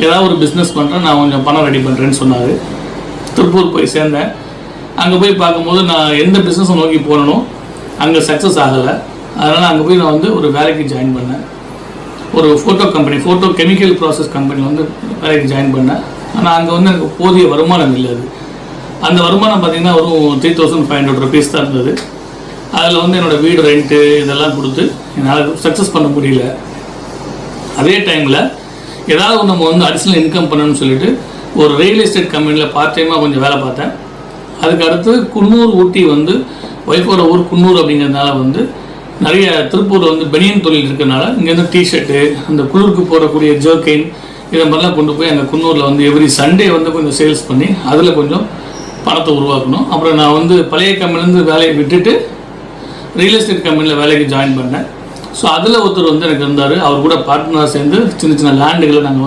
ஏதாவது ஒரு பிஸ்னஸ் பண்ணுறேன், நான் கொஞ்சம் பணம் ரெடி பண்ணுறேன்னு சொன்னார். திருப்பூர் போய் சேர்ந்தேன். அங்கே போய் பார்க்கும்போது நான் எந்த பிஸ்னஸை நோக்கி போகணும் அங்கே சக்ஸஸ் ஆகலை. அதனால் அங்கே போய் நான் வந்து ஒரு வேலைக்கு ஜாயின் பண்ணேன். ஒரு ஃபோட்டோ கெமிக்கல் ப்ராசஸ் கம்பெனியில் வந்து வேலைக்கு ஜாயின் பண்ணேன். ஆனால் அங்கே வந்து எனக்கு போதிய வருமானம் இல்லை. அந்த வருமானம் பார்த்திங்கன்னா ஒரு 3500 rupees தான் இருந்தது. அதில் வந்து என்னோடய வீடு ரெண்ட்டு இதெல்லாம் கொடுத்து என்னால் சக்ஸஸ் பண்ண முடியல. அதே டைமில் ஏதாவது நம்ம வந்து அடிஷ்னல் இன்கம் பண்ணணும்னு சொல்லிட்டு ஒரு ரியல் எஸ்டேட் கம்பெனியில் பார்ட் டைமாக கொஞ்சம் வேலை பார்த்தேன். அதுக்கு அடுத்து குன்னூர், ஊட்டி வந்து ஒய்ஃபோட ஊர் குன்னூர் அப்படிங்கிறதுனால வந்து நிறைய திருப்பூரில் வந்து பனியன் தொழில் இருக்கிறதுனால இங்கேருந்து டிஷர்ட்டு, அந்த குளிருக்கு போடக்கூடிய ஜர்க்கின் இதை மாதிரிலாம் கொண்டு போய் அங்கே குன்னூரில் வந்து எவ்ரி சண்டே வந்து கொஞ்சம் சேல்ஸ் பண்ணி அதில் கொஞ்சம் பணத்தை உருவாக்கணும். அப்புறம் நான் வந்து பழைய கம்பெனிலேருந்து வேலையை விட்டுட்டு ரியல் எஸ்டேட் கம்பெனியில் வேலைக்கு ஜாயின் பண்ணேன். ஸோ அதில் ஒருத்தர் வந்து எனக்கு இருந்தார். அவர் கூட பார்ட்னராக சேர்ந்து சின்ன சின்ன லேண்டுகளை நாங்கள்